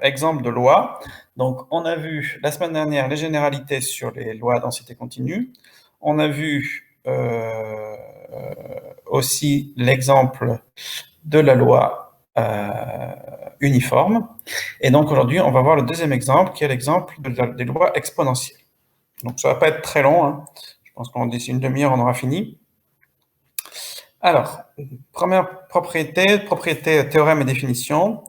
exemple de loi. Donc, on a vu la semaine dernière les généralités sur les lois à densité continue. On a vu aussi l'exemple de la loi uniforme. Et donc, aujourd'hui, on va voir le deuxième exemple, qui est l'exemple des lois exponentielles. Donc, ça ne va pas être très long, hein. Je pense qu'en d'ici une demi-heure, on aura fini. Alors, première propriété, théorème et définition.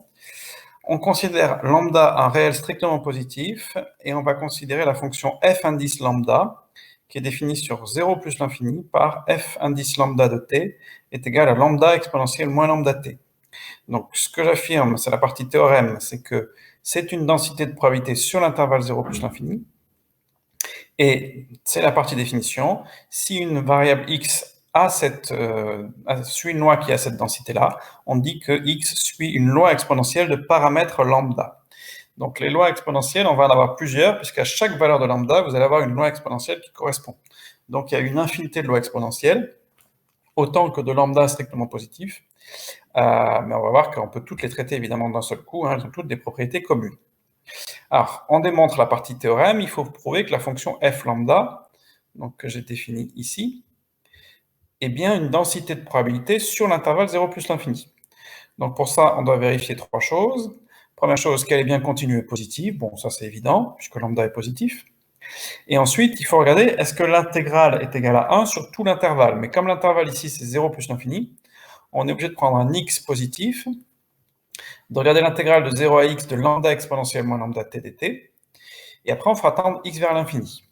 On considère lambda un réel strictement positif et on va considérer la fonction f indice lambda qui est définie sur 0 plus l'infini par f indice lambda de t est égal à lambda exponentielle moins lambda t. Donc, ce que j'affirme, c'est la partie théorème, c'est que c'est une densité de probabilité sur l'intervalle 0 plus l'infini. Et c'est la partie définition. Si une variable x suit une loi qui a cette densité-là, on dit que x suit une loi exponentielle de paramètre lambda. Donc les lois exponentielles, on va en avoir plusieurs, puisqu'à chaque valeur de lambda, vous allez avoir une loi exponentielle qui correspond. Donc il y a une infinité de lois exponentielles, autant que de lambda strictement positif. Mais on va voir qu'on peut toutes les traiter évidemment d'un seul coup, hein, elles ont toutes des propriétés communes. Alors, on démontre la partie théorème, il faut prouver que la fonction f lambda, donc que j'ai définie ici, est bien une densité de probabilité sur l'intervalle 0 plus l'infini. Donc pour ça, on doit vérifier trois choses. Première chose, qu'elle est bien continue et positive. Bon, ça c'est évident, puisque lambda est positif. Et ensuite, il faut regarder, est-ce que l'intégrale est égale à 1 sur tout l'intervalle? Mais comme l'intervalle ici, c'est 0 plus l'infini, on est obligé de prendre un x positif, de regarder l'intégrale de 0 à x de lambda exponentielle moins lambda t dt, et après on fera tendre x vers l'infini.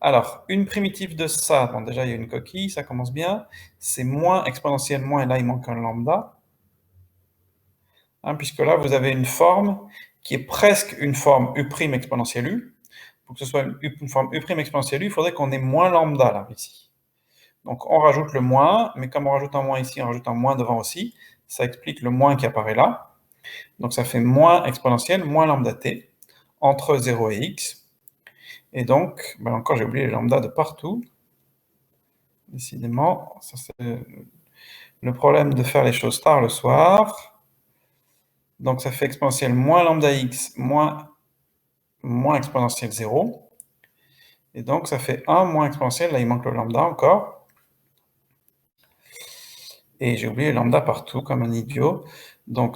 Alors, une primitive de ça, bon déjà il y a une coquille, ça commence bien, c'est moins exponentielle moins, et là il manque un lambda, hein, puisque là vous avez une forme qui est presque une forme u' exponentielle u. Pour que ce soit une forme u' exponentielle u, il faudrait qu'on ait moins lambda là, ici. Donc on rajoute le moins, mais comme on rajoute un moins ici, on rajoute un moins devant aussi, ça explique le moins qui apparaît là. Donc ça fait moins exponentielle moins lambda t, entre 0 et x. Et donc, ben encore j'ai oublié les lambda de partout. Décidément, ça c'est le problème de faire les choses tard le soir. Donc ça fait exponentielle moins lambda x moins exponentielle 0. Et donc ça fait 1 moins exponentielle, là il manque le lambda encore. Et j'ai oublié le lambda partout comme un idiot. Donc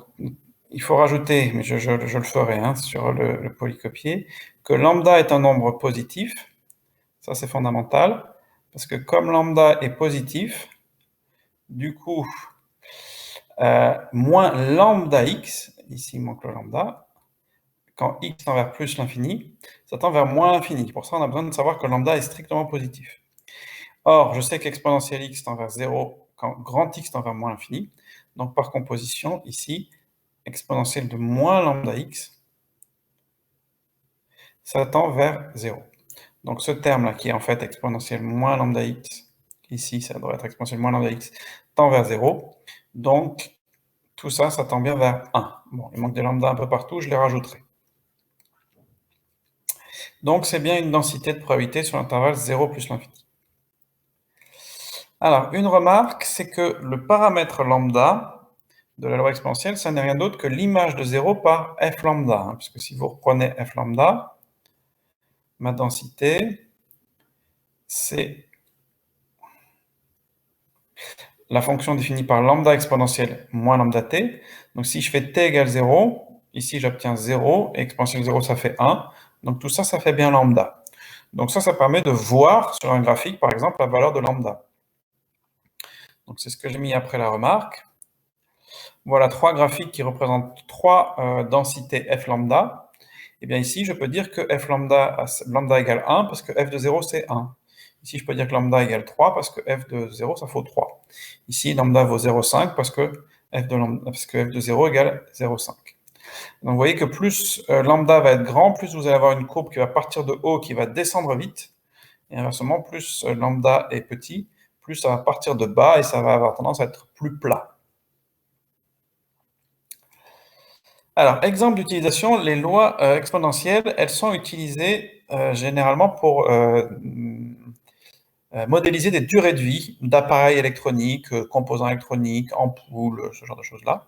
il faut rajouter, mais je le ferai hein, sur le polycopier, que lambda est un nombre positif. Ça c'est fondamental, parce que comme lambda est positif, du coup, moins lambda x, ici il manque le lambda, quand x tend vers plus l'infini, ça tend vers moins l'infini. Pour ça, on a besoin de savoir que lambda est strictement positif. Or, je sais qu'exponentielle x tend vers 0 quand grand X tend vers moins l'infini. Donc, par composition, ici, exponentielle de moins lambda x, ça tend vers 0. Donc, ce terme-là, qui est en fait exponentielle moins lambda x, ici, ça doit être exponentielle moins lambda x, tend vers 0. Donc, tout ça, ça tend bien vers 1. Bon, il manque des lambda un peu partout, je les rajouterai. Donc, c'est bien une densité de probabilité sur l'intervalle 0 plus l'infini. Alors, une remarque, c'est que le paramètre lambda de la loi exponentielle, ça n'est rien d'autre que l'image de 0 par f lambda, hein, puisque si vous reprenez f lambda, ma densité, c'est la fonction définie par lambda exponentielle moins lambda t. Donc si je fais t égale 0, ici j'obtiens 0, et exponentielle 0, ça fait 1. Donc tout ça, ça fait bien lambda. Donc ça permet de voir sur un graphique, par exemple, la valeur de lambda. Donc c'est ce que j'ai mis après la remarque. Voilà trois graphiques qui représentent trois densités f lambda. Et bien ici, je peux dire que f lambda égale 1 parce que f de 0, c'est 1. Ici, je peux dire que lambda égale 3 parce que f de 0, ça vaut 3. Ici, lambda vaut 0,5 parce que f de 0 égale 0,5. Donc vous voyez que plus lambda va être grand, plus vous allez avoir une courbe qui va partir de haut, qui va descendre vite. Et inversement, plus lambda est petit, plus ça va partir de bas et ça va avoir tendance à être plus plat. Alors, exemple d'utilisation, les lois exponentielles, elles sont utilisées généralement pour modéliser des durées de vie d'appareils électroniques, composants électroniques, ampoules, ce genre de choses-là.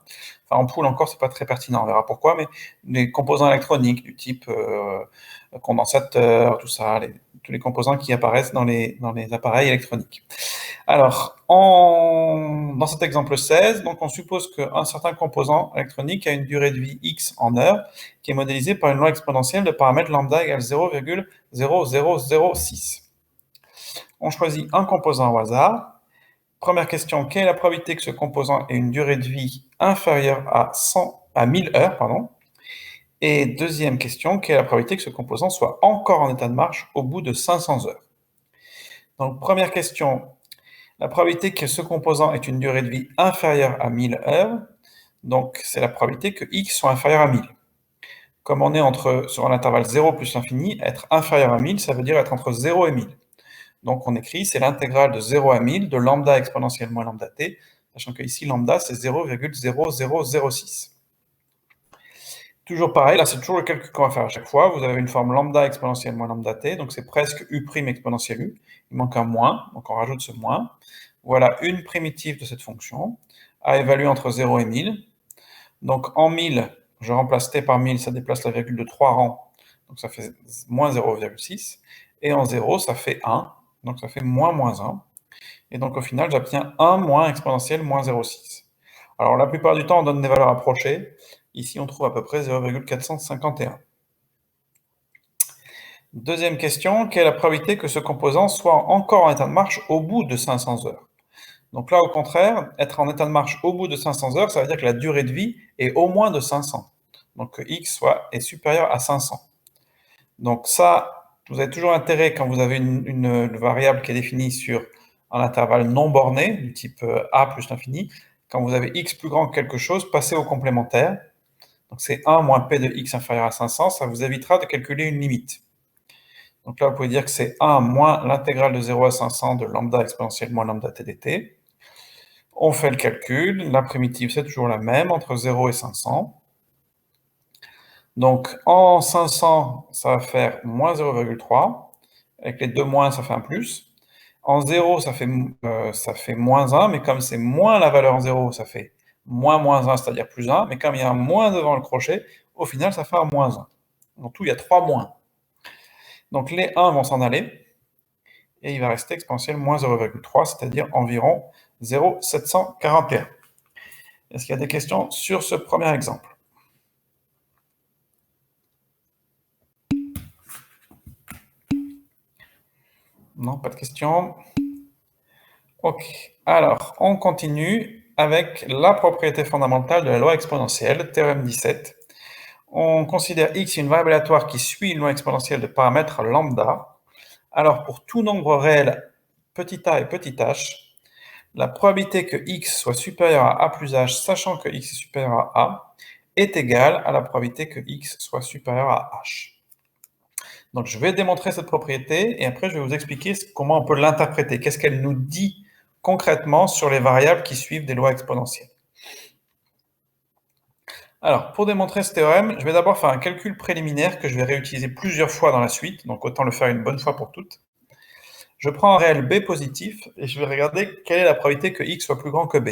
Enfin, ampoules encore, c'est pas très pertinent, on verra pourquoi, mais des composants électroniques du type condensateur, tout ça, tous les composants qui apparaissent dans les appareils électroniques. Alors, dans cet exemple 16, donc on suppose qu'un certain composant électronique a une durée de vie x en heures, qui est modélisée par une loi exponentielle de paramètres lambda égale 0,0006. On choisit un composant au hasard. Première question, quelle est la probabilité que ce composant ait une durée de vie inférieure à 1000 heures, pardon. Et deuxième question, quelle est la probabilité que ce composant soit encore en état de marche au bout de 500 heures? Donc, première question, la probabilité que ce composant ait une durée de vie inférieure à 1000 heures, donc c'est la probabilité que x soit inférieur à 1000. Comme on est sur un intervalle 0 plus l'infini, être inférieur à 1000, ça veut dire être entre 0 et 1000. Donc on écrit, c'est l'intégrale de 0 à 1000 de lambda exponentielle moins lambda t, sachant que ici lambda c'est 0,0006. Toujours pareil, là c'est toujours le calcul qu'on va faire à chaque fois. Vous avez une forme lambda exponentielle moins lambda t, donc c'est presque u' exponentielle u. Il manque un moins, donc on rajoute ce moins. Voilà une primitive de cette fonction, à évaluer entre 0 et 1000. Donc en 1000, je remplace t par 1000, ça déplace la virgule de 3 rangs, donc ça fait moins 0,6. Et en 0, ça fait 1, donc ça fait moins 1. Et donc au final, j'obtiens 1 moins exponentielle moins 0,6. Alors la plupart du temps, on donne des valeurs approchées. Ici, on trouve à peu près 0,451. Deuxième question, quelle est la probabilité que ce composant soit encore en état de marche au bout de 500 heures? Donc là, au contraire, être en état de marche au bout de 500 heures, ça veut dire que la durée de vie est au moins de 500. Donc que x est supérieur à 500. Donc ça, vous avez toujours intérêt, quand vous avez une variable qui est définie sur un intervalle non borné, du type a plus l'infini, quand vous avez x plus grand que quelque chose, passez au complémentaire. Donc c'est 1 moins p de x inférieur à 500, ça vous évitera de calculer une limite. Donc là, vous pouvez dire que c'est 1 moins l'intégrale de 0 à 500 de lambda exponentielle moins lambda t dt. On fait le calcul, la primitive c'est toujours la même, entre 0 et 500. Donc en 500, ça va faire moins 0,3. Avec les deux moins, ça fait un plus. En 0, ça fait moins 1, mais comme c'est moins la valeur en 0, ça fait moins 1, c'est-à-dire plus 1. Mais comme il y a un moins devant le crochet, au final, ça fait un moins 1. En tout, il y a 3 moins. Donc les 1 vont s'en aller, et il va rester exponentielle moins 0,3, c'est-à-dire environ 0,741. Est-ce qu'il y a des questions sur ce premier exemple? Non, pas de questions. Ok, alors on continue avec la propriété fondamentale de la loi exponentielle, théorème 17. On considère x une variable aléatoire qui suit une loi exponentielle de paramètres lambda. Alors pour tout nombre réel, petit a et petit h, la probabilité que x soit supérieur à a plus h, sachant que x est supérieur à a, est égale à la probabilité que x soit supérieur à h. Donc je vais démontrer cette propriété et après je vais vous expliquer comment on peut l'interpréter. Qu'est-ce qu'elle nous dit concrètement sur les variables qui suivent des lois exponentielles. Alors, pour démontrer ce théorème, je vais d'abord faire un calcul préliminaire que je vais réutiliser plusieurs fois dans la suite, donc autant le faire une bonne fois pour toutes. Je prends un réel b positif et je vais regarder quelle est la probabilité que x soit plus grand que b.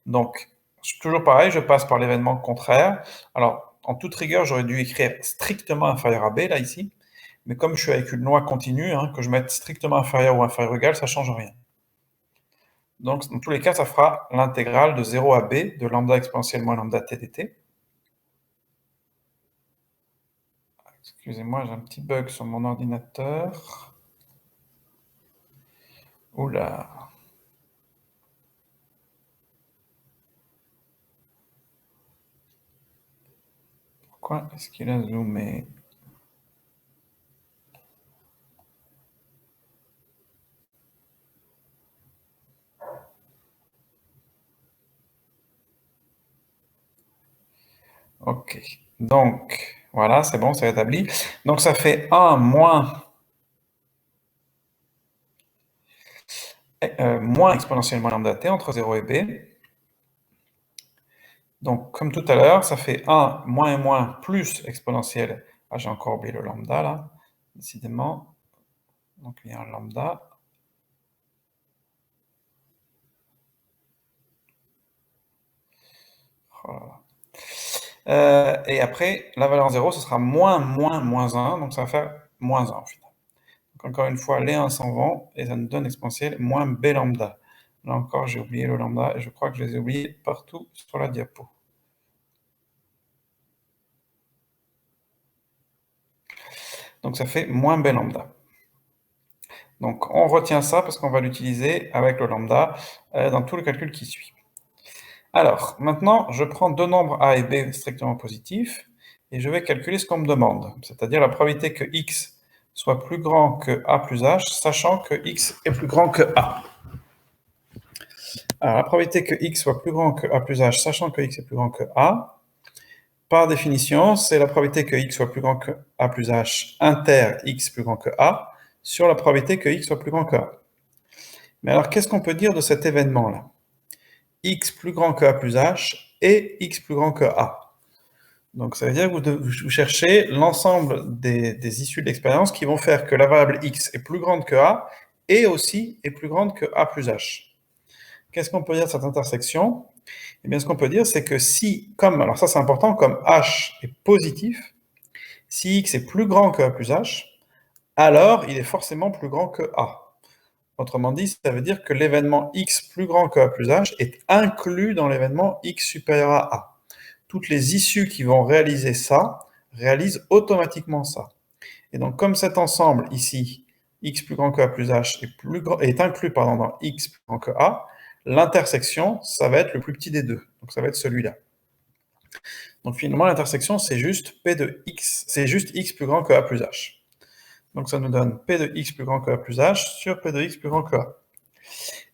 Donc, toujours pareil, je passe par l'événement contraire. Alors, en toute rigueur, j'aurais dû écrire strictement inférieur à b, là, ici. Mais comme je suis avec une loi continue, que je mette strictement inférieur ou inférieur ou égal, ça ne change rien. Donc, dans tous les cas, ça fera l'intégrale de 0 à b de lambda exponentielle moins lambda t dt. Excusez-moi, j'ai un petit bug sur mon ordinateur. Oula. Pourquoi est-ce qu'il a zoomé? Ok. Donc, voilà, c'est bon, c'est rétabli. Donc, ça fait 1 moins exponentielle moins lambda t entre 0 et b. Donc, comme tout à l'heure, ça fait 1 moins et moins plus exponentielle. Ah, j'ai encore oublié le lambda, là, décidément. Donc, il y a un lambda. Oh là là. Et après, la valeur 0, ce sera moins, moins 1, donc ça va faire moins 1 au final. Donc encore une fois, les 1 s'en vont, et ça nous donne exponentielle moins b lambda. Là encore, j'ai oublié le lambda, et je crois que je les ai oubliés partout sur la diapo. Donc ça fait moins b lambda. Donc on retient ça parce qu'on va l'utiliser avec le lambda dans tout le calcul qui suit. Alors, maintenant, je prends deux nombres a et b strictement positifs, et je vais calculer ce qu'on me demande, c'est-à-dire la probabilité que x soit plus grand que a plus h, sachant que x est plus grand que a. Alors, la probabilité que x soit plus grand que a plus h, sachant que x est plus grand que a, par définition, c'est la probabilité que x soit plus grand que a plus h inter x plus grand que a, sur la probabilité que x soit plus grand que a. Mais alors, qu'est-ce qu'on peut dire de cet événement-là? X plus grand que a plus h et x plus grand que a. Donc ça veut dire que vous cherchez l'ensemble des issues de l'expérience qui vont faire que la variable x est plus grande que a et aussi est plus grande que a plus h. Qu'est-ce qu'on peut dire de cette intersection? Eh bien, ce qu'on peut dire, c'est que si, alors ça c'est important, comme h est positif, si x est plus grand que a plus h, alors il est forcément plus grand que a. Autrement dit, ça veut dire que l'événement x plus grand que a plus h est inclus dans l'événement x supérieur à a. Toutes les issues qui vont réaliser ça réalisent automatiquement ça. Et donc, comme cet ensemble ici, x plus grand que a plus h, est inclus dans x plus grand que a, l'intersection, ça va être le plus petit des deux. Donc, ça va être celui-là. Donc, finalement, l'intersection, c'est juste p de x, c'est juste x plus grand que a plus h. Donc, ça nous donne p de x plus grand que a plus h sur p de x plus grand que a.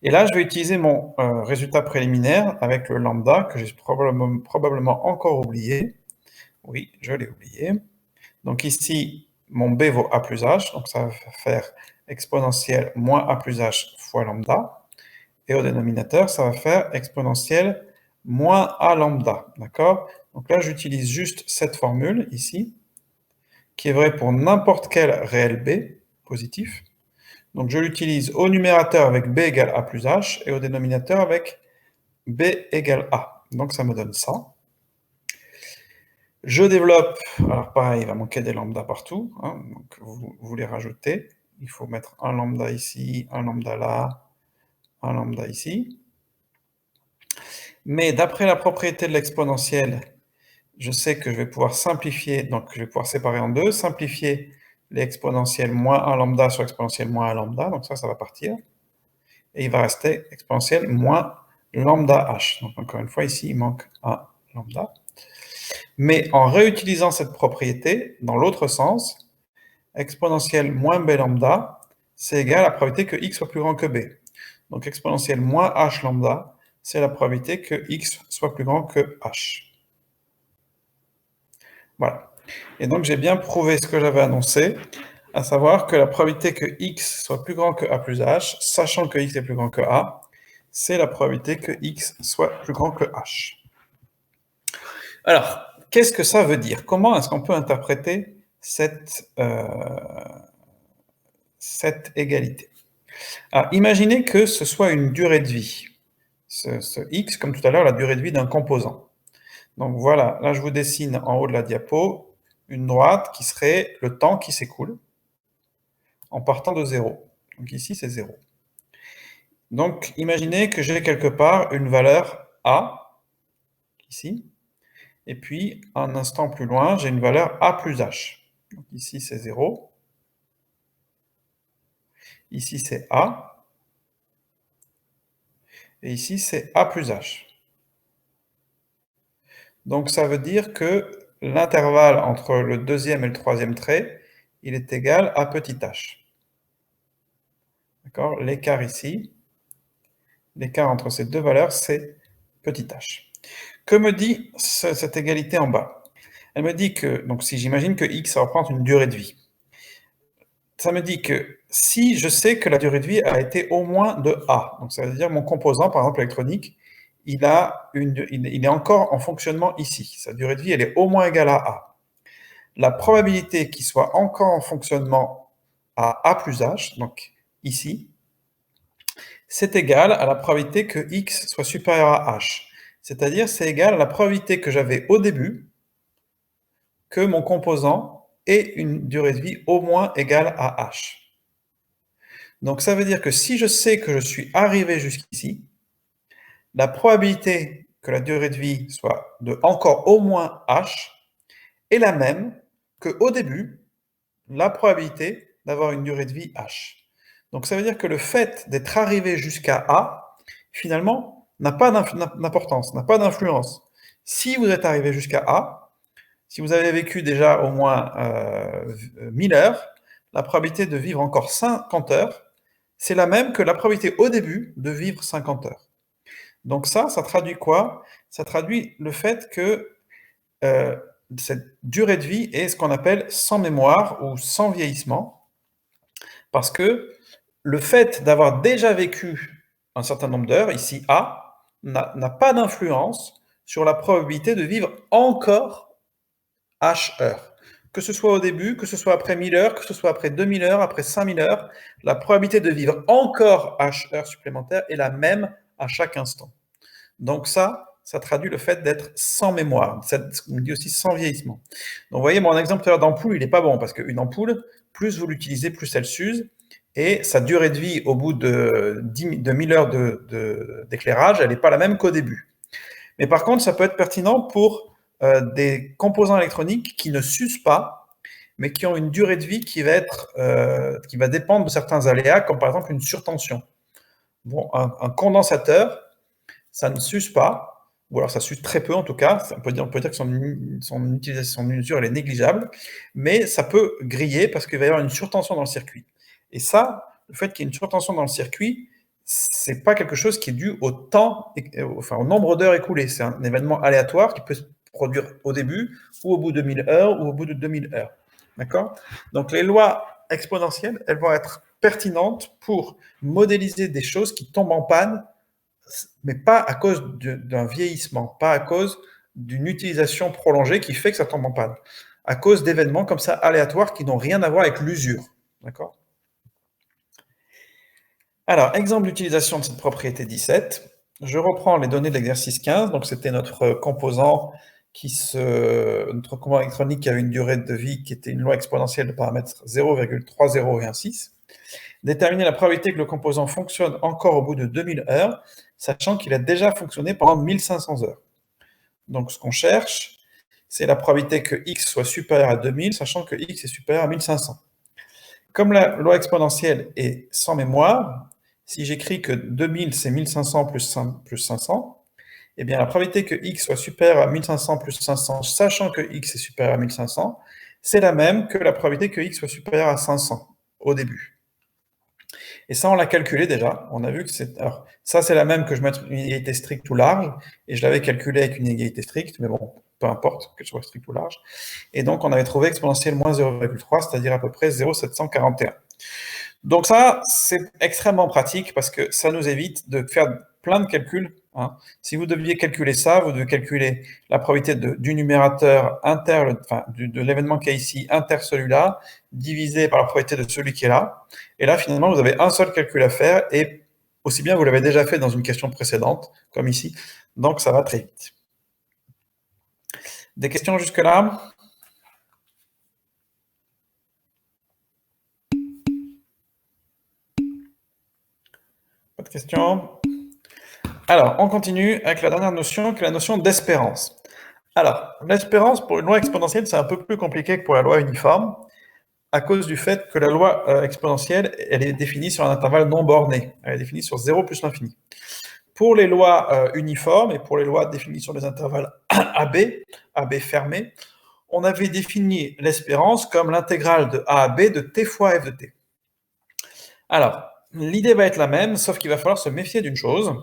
Et là, je vais utiliser mon résultat préliminaire avec le lambda, que j'ai probablement encore oublié. Oui, je l'ai oublié. Donc ici, mon b vaut a plus h, donc ça va faire exponentielle moins a plus h fois lambda. Et au dénominateur, ça va faire exponentielle moins a lambda, d'accord? Donc là, j'utilise juste cette formule ici, qui est vraie pour n'importe quel réel b positif. Donc je l'utilise au numérateur avec b égale a plus h et au dénominateur avec b égale a. Donc ça me donne ça. Je développe, alors pareil, il va manquer des lambda partout, hein, donc vous les rajoutez. Il faut mettre un lambda ici, un lambda là, un lambda ici. Mais d'après la propriété de l'exponentielle, je sais que je vais pouvoir simplifier, donc je vais pouvoir séparer en deux, simplifier l'exponentielle moins 1 lambda sur exponentielle moins 1 lambda, donc ça va partir. Et il va rester exponentielle moins lambda h. Donc encore une fois, ici, il manque un lambda. Mais en réutilisant cette propriété, dans l'autre sens, exponentielle moins b lambda, c'est égal à la probabilité que x soit plus grand que b. Donc exponentielle moins h lambda, c'est la probabilité que x soit plus grand que h. Voilà. Et donc j'ai bien prouvé ce que j'avais annoncé, à savoir que la probabilité que x soit plus grand que a plus h, sachant que x est plus grand que a, c'est la probabilité que x soit plus grand que h. Alors, qu'est-ce que ça veut dire? Comment est-ce qu'on peut interpréter cette égalité? Alors, imaginez que ce soit une durée de vie. Ce x, comme tout à l'heure, la durée de vie d'un composant. Donc voilà, là je vous dessine en haut de la diapo une droite qui serait le temps qui s'écoule en partant de 0. Donc ici c'est 0. Donc imaginez que j'ai quelque part une valeur a, ici, et puis un instant plus loin, j'ai une valeur a plus h. Donc ici c'est 0, ici c'est a, et ici c'est a plus h. Donc ça veut dire que l'intervalle entre le deuxième et le troisième trait, il est égal à petit h. D'accord? L'écart ici, l'écart entre ces deux valeurs, c'est petit h. Que me dit cette égalité en bas? Elle me dit que, donc si j'imagine que x représente une durée de vie, ça me dit que si je sais que la durée de vie a été au moins de a, donc ça veut dire mon composant, par exemple électronique, il est encore en fonctionnement ici. Sa durée de vie, elle est au moins égale à a. La probabilité qu'il soit encore en fonctionnement à a plus h, donc ici, c'est égal à la probabilité que x soit supérieur à h. C'est-à-dire, c'est égal à la probabilité que j'avais au début que mon composant ait une durée de vie au moins égale à h. Donc ça veut dire que si je sais que je suis arrivé jusqu'ici, la probabilité que la durée de vie soit de encore au moins h est la même qu'au début, la probabilité d'avoir une durée de vie h. Donc ça veut dire que le fait d'être arrivé jusqu'à a, finalement, n'a pas d'importance, n'a pas d'influence. Si vous êtes arrivé jusqu'à a, si vous avez vécu déjà au moins 1000 heures, la probabilité de vivre encore 50 heures, c'est la même que la probabilité au début de vivre 50 heures. Donc ça traduit quoi? Ça traduit le fait que cette durée de vie est ce qu'on appelle sans mémoire ou sans vieillissement, parce que le fait d'avoir déjà vécu un certain nombre d'heures, ici A, n'a pas d'influence sur la probabilité de vivre encore H heures. Que ce soit au début, que ce soit après 1000 heures, que ce soit après 2000 heures, après 5000 heures, la probabilité de vivre encore H heures supplémentaires est la même à chaque instant. Donc ça traduit le fait d'être sans mémoire. On dit aussi sans vieillissement. Donc vous voyez, mon exemple d'ampoule, il n'est pas bon, parce qu'une ampoule, plus vous l'utilisez, plus elle s'use, et sa durée de vie au bout de 1000 heures d'éclairage, elle n'est pas la même qu'au début. Mais par contre, ça peut être pertinent pour des composants électroniques qui ne s'usent pas, mais qui ont une durée de vie qui va dépendre de certains aléas, comme par exemple une surtension. Bon, un condensateur, ça ne s'use pas, ou alors ça s'use très peu en tout cas, on peut dire que son utilisation, son usure, elle est négligeable, mais ça peut griller parce qu'il va y avoir une surtension dans le circuit. Et ça, le fait qu'il y ait une surtension dans le circuit, c'est pas quelque chose qui est dû au temps, enfin au nombre d'heures écoulées. C'est un événement aléatoire qui peut se produire au début, ou au bout de 1000 heures, ou au bout de 2000 heures. D'accord? Donc les lois exponentielles, elles vont être pertinentes pour modéliser des choses qui tombent en panne, mais pas à cause d'un vieillissement, pas à cause d'une utilisation prolongée qui fait que ça tombe en panne, à cause d'événements comme ça aléatoires qui n'ont rien à voir avec l'usure. D'accord? Alors, exemple d'utilisation de cette propriété 17. Je reprends les données de l'exercice 15. Donc, c'était notre composant notre composant électronique qui avait une durée de vie qui était une loi exponentielle de paramètres 0,3016. Déterminer la probabilité que le composant fonctionne encore au bout de 2000 heures, sachant qu'il a déjà fonctionné pendant 1500 heures. Donc, ce qu'on cherche, c'est la probabilité que x soit supérieur à 2000, sachant que x est supérieur à 1500. Comme la loi exponentielle est sans mémoire, si j'écris que 2000 c'est 1500 plus 500, eh bien la probabilité que x soit supérieur à 1500 plus 500, sachant que x est supérieur à 1500, c'est la même que la probabilité que x soit supérieur à 500 au début. Et ça, on l'a calculé déjà. On a vu que c'est... Alors, ça, c'est la même que je mette une inégalité stricte ou large, et je l'avais calculé avec une inégalité stricte, mais bon, peu importe que ce soit strict ou large. Et donc, on avait trouvé exponentielle moins 0,3, c'est-à-dire à peu près 0,741. Donc ça, c'est extrêmement pratique parce que ça nous évite de faire plein de calculs. Hein. Si vous deviez calculer ça, vous devez calculer la probabilité du numérateur de l'événement qui est ici inter celui-là, divisé par la probabilité de celui qui est là. Et là, finalement, vous avez un seul calcul à faire et aussi bien vous l'avez déjà fait dans une question précédente, comme ici. Donc ça va très vite. Des questions jusque-là? Pas de questions? Alors, on continue avec la dernière notion, qui est la notion d'espérance. Alors, l'espérance pour une loi exponentielle, c'est un peu plus compliqué que pour la loi uniforme, à cause du fait que la loi exponentielle, elle est définie sur un intervalle non borné. Elle est définie sur 0 plus l'infini. Pour les lois uniformes et pour les lois définies sur les intervalles AB fermés, on avait défini l'espérance comme l'intégrale de A à B de t fois f de t. Alors, l'idée va être la même, sauf qu'il va falloir se méfier d'une chose,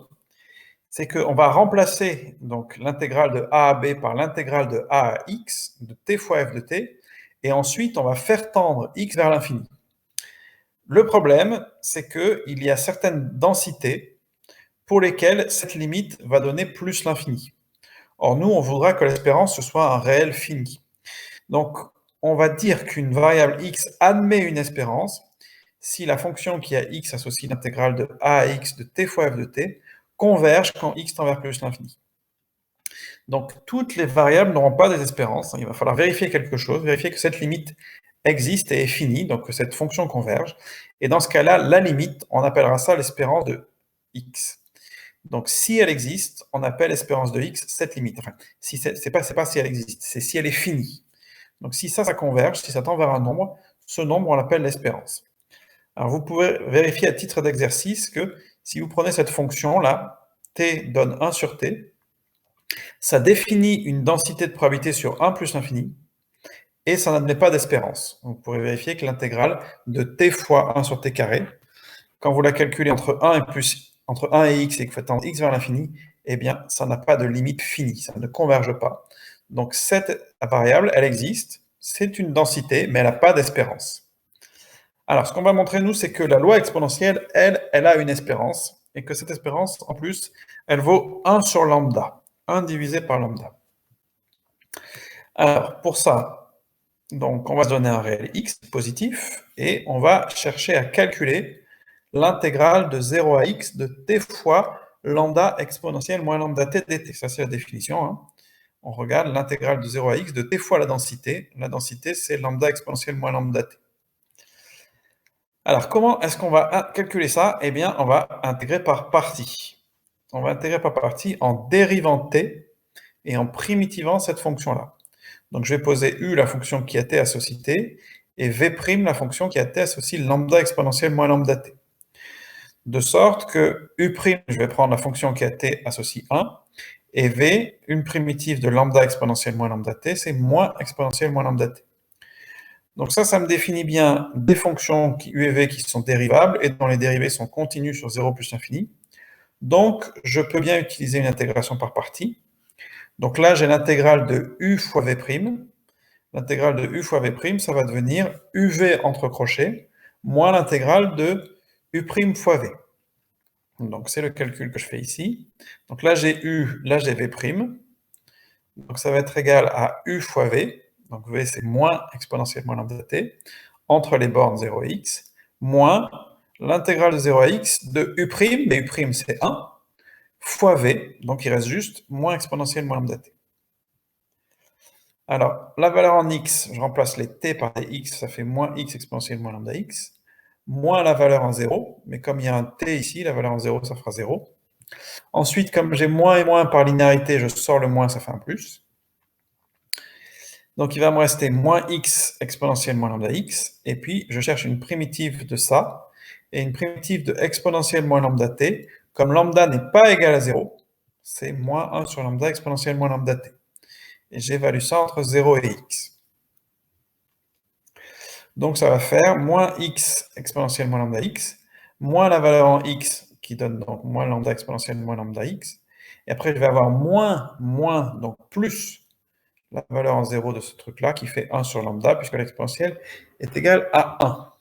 c'est qu'on va remplacer donc l'intégrale de a à b par l'intégrale de a à x de t fois f de t, et ensuite on va faire tendre x vers l'infini. Le problème, c'est qu'il y a certaines densités pour lesquelles cette limite va donner plus l'infini. Or, nous, on voudra que l'espérance, ce soit un réel fini. Donc, on va dire qu'une variable x admet une espérance si la fonction qui a x associe l'intégrale de a à x de t fois f de t converge quand x tend vers plus l'infini. Donc, toutes les variables n'auront pas des espérances. Il va falloir vérifier quelque chose, vérifier que cette limite existe et est finie, donc que cette fonction converge. Et dans ce cas-là, la limite, on appellera ça l'espérance de x. Donc, si elle existe, on appelle espérance de x cette limite. Enfin, si c'est pas si elle existe, c'est si elle est finie. Donc, si ça converge, si ça tend vers un nombre, ce nombre, on l'appelle l'espérance. Alors, vous pouvez vérifier à titre d'exercice que si vous prenez cette fonction-là, t donne 1 sur t, ça définit une densité de probabilité sur 1 plus l'infini, et ça n'admet pas d'espérance. Vous pourrez vérifier que l'intégrale de t fois 1 sur t carré, quand vous la calculez entre 1 et x et que vous faites tendre x vers l'infini, eh bien, ça n'a pas de limite finie, ça ne converge pas. Donc, cette variable, elle existe, c'est une densité, mais elle n'a pas d'espérance. Alors, ce qu'on va montrer, nous, c'est que la loi exponentielle, elle a une espérance, et que cette espérance, en plus, elle vaut 1 sur lambda, 1 divisé par lambda. Alors, pour ça, donc, on va se donner un réel x positif, et on va chercher à calculer l'intégrale de 0 à x de t fois lambda exponentielle moins lambda t dt. Ça, c'est la définition. Hein. On regarde l'intégrale de 0 à x de t fois la densité. La densité, c'est lambda exponentielle moins lambda t. Alors, comment est-ce qu'on va calculer ça? Eh bien, on va intégrer par partie. On va intégrer par partie en dérivant t et en primitivant cette fonction-là. Donc, je vais poser u, la fonction qui a t associe t, et v', la fonction qui a t associe lambda exponentielle moins lambda t. De sorte que u', je vais prendre la fonction qui a t associe 1, et v, une primitive de lambda exponentielle moins lambda t, c'est moins exponentielle moins lambda t. Donc ça me définit bien des fonctions u et v qui sont dérivables, et dont les dérivées sont continues sur 0 plus l'infini. Donc, je peux bien utiliser une intégration par partie. Donc là, j'ai l'intégrale de u fois v'. L'intégrale de u fois v', ça va devenir uv entre crochets, moins l'intégrale de u' fois v. Donc, c'est le calcul que je fais ici. Donc là, j'ai u, là, j'ai v'. Donc, ça va être égal à u fois v. Donc, v, c'est moins exponentielle moins lambda t, entre les bornes 0 et x, moins l'intégrale de 0 à x de u', mais u', c'est 1, fois v. Donc, il reste juste moins exponentielle moins lambda t. Alors, la valeur en x, je remplace les t par des x, ça fait moins x exponentielle moins lambda x, moins la valeur en 0, mais comme il y a un t ici, la valeur en 0, ça fera 0. Ensuite, comme j'ai moins et moins par linéarité, je sors le moins, ça fait un plus. Donc, il va me rester moins x exponentielle moins lambda x, et puis je cherche une primitive de ça, et une primitive de exponentielle moins lambda t, comme lambda n'est pas égal à 0, c'est moins 1 sur lambda exponentielle moins lambda t. Et j'évalue ça entre 0 et x. Donc, ça va faire moins x exponentielle moins lambda x, moins la valeur en x, qui donne donc moins lambda exponentielle moins lambda x, et après, je vais avoir moins, donc plus la valeur en 0 de ce truc-là, qui fait 1 sur lambda, puisque l'exponentielle est égale à 1.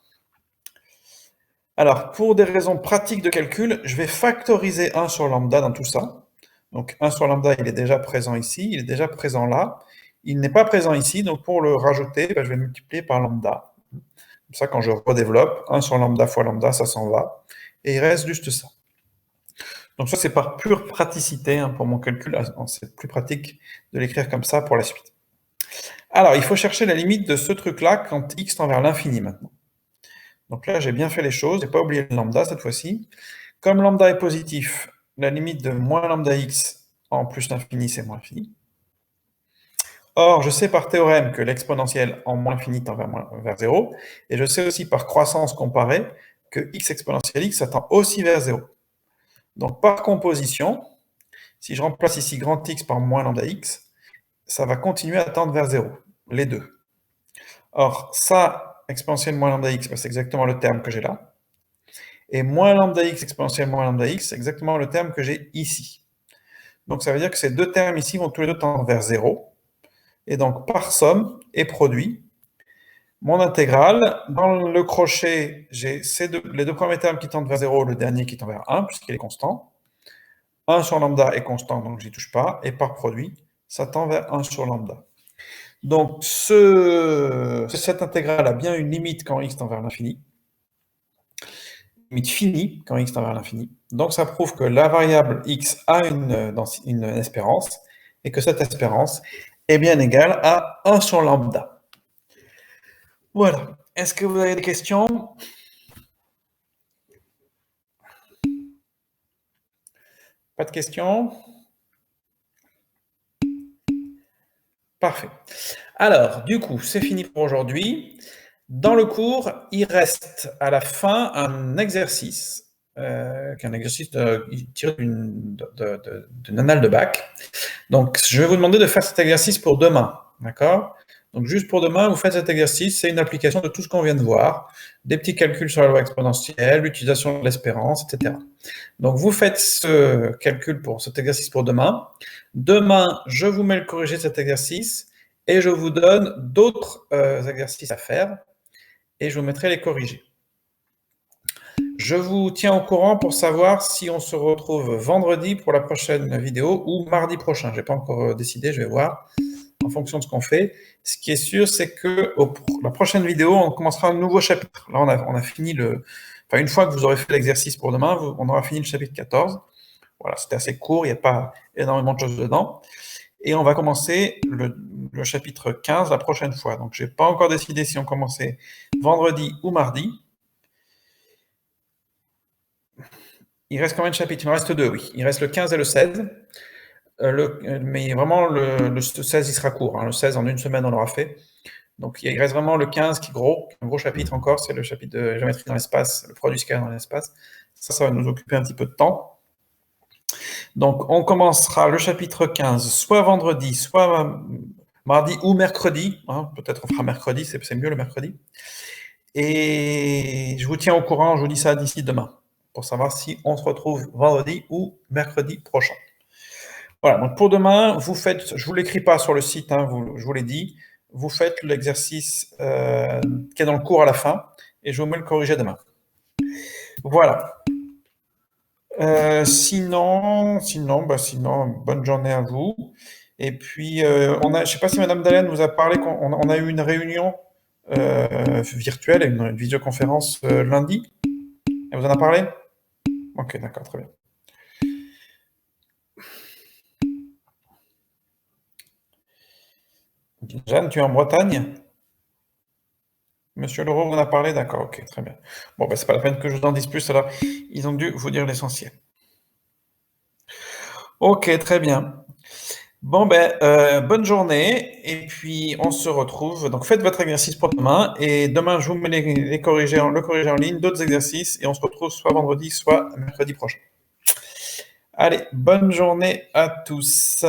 Alors, pour des raisons pratiques de calcul, je vais factoriser 1 sur lambda dans tout ça. Donc, 1 sur lambda, il est déjà présent ici, il est déjà présent là. Il n'est pas présent ici, donc pour le rajouter, je vais multiplier par lambda. Comme ça, quand je redéveloppe, 1 sur lambda fois lambda, ça s'en va. Et il reste juste ça. Donc ça, c'est par pure praticité hein, pour mon calcul. C'est plus pratique de l'écrire comme ça pour la suite. Alors, il faut chercher la limite de ce truc-là quand x tend vers l'infini maintenant. Donc là, j'ai bien fait les choses, je n'ai pas oublié le lambda cette fois-ci. Comme lambda est positif, la limite de moins lambda x en plus l'infini, c'est moins infini. Or, je sais par théorème que l'exponentielle en moins infini tend vers 0, et je sais aussi par croissance comparée que x exponentielle x, ça tend aussi vers 0. Donc, par composition, si je remplace ici grand X par moins lambda x, ça va continuer à tendre vers 0, les deux. Or, ça, exponentielle moins lambda x, c'est exactement le terme que j'ai là. Et moins lambda x exponentielle moins lambda x, c'est exactement le terme que j'ai ici. Donc, ça veut dire que ces deux termes ici vont tous les deux tendre vers 0. Et donc, par somme et produit, mon intégrale, dans le crochet, j'ai les deux premiers termes qui tendent vers 0, le dernier qui tend vers 1, puisqu'il est constant. 1 sur lambda est constant, donc j'y touche pas. Et par produit, ça tend vers 1 sur lambda. Donc, cette intégrale a bien une limite quand x tend vers l'infini. Limite finie quand x tend vers l'infini. Donc, ça prouve que la variable x a une espérance. et que cette espérance est bien égale à 1 sur lambda. Voilà. Est-ce que vous avez des questions? Pas de questions? Parfait. Alors, du coup, c'est fini pour aujourd'hui. Dans le cours, il reste à la fin un exercice, qui est un exercice tiré d'une annale de bac. Donc, je vais vous demander de faire cet exercice pour demain, d'accord? Donc, juste pour demain, vous faites cet exercice, c'est une application de tout ce qu'on vient de voir, des petits calculs sur la loi exponentielle, l'utilisation de l'espérance, etc. Donc, vous faites ce calcul pour cet exercice pour demain. Demain, je vous mets le corrigé de cet exercice et je vous donne d'autres exercices à faire et je vous mettrai les corrigés. Je vous tiens au courant pour savoir si on se retrouve vendredi pour la prochaine vidéo ou mardi prochain. Je n'ai pas encore décidé, je vais voir en fonction de ce qu'on fait. Ce qui est sûr, c'est que pour la prochaine vidéo, on commencera un nouveau chapitre. Là, on a fini Enfin, une fois que vous aurez fait l'exercice pour demain, on aura fini le chapitre 14. Voilà, c'était assez court, il n'y a pas énormément de choses dedans. Et on va commencer le chapitre 15 la prochaine fois. Donc, je n'ai pas encore décidé si on commençait vendredi ou mardi. Il reste combien de chapitres? Il en reste 2, oui. Il reste le 15 et le 16. Mais vraiment, le 16, il sera court. Hein. Le 16, en une semaine, on l'aura fait. Donc, il reste vraiment le 15 qui est gros, un gros chapitre encore. C'est le chapitre de géométrie dans l'espace, le produit scalaire dans l'espace. Ça va nous occuper un petit peu de temps. Donc, on commencera le chapitre 15, soit vendredi, soit mardi ou mercredi. Hein. Peut-être on fera mercredi, c'est mieux le mercredi. Et je vous tiens au courant, je vous dis ça d'ici demain, pour savoir si on se retrouve vendredi ou mercredi prochain. Voilà, donc pour demain, vous faites, je ne vous l'écris pas sur le site, hein, je vous l'ai dit, vous faites l'exercice qui est dans le cours à la fin, et je vous mets le corrigé demain. Voilà. Sinon, bonne journée à vous. Et puis, je ne sais pas si Madame Dallène vous a parlé qu'on a eu une réunion virtuelle, une visioconférence lundi. Elle vous en a parlé? Ok, d'accord, très bien. Jeanne, tu es en Bretagne? Monsieur Leroux vous en a parlé? D'accord, ok, très bien. Bon, ben, c'est pas la peine que je vous en dise plus, alors ils ont dû vous dire l'essentiel. Ok, très bien. Bon, ben, bonne journée, et puis on se retrouve. Donc, faites votre exercice pour demain, et demain, je vous mets le corriger en ligne, d'autres exercices, et on se retrouve soit vendredi, soit mercredi prochain. Allez, bonne journée à tous.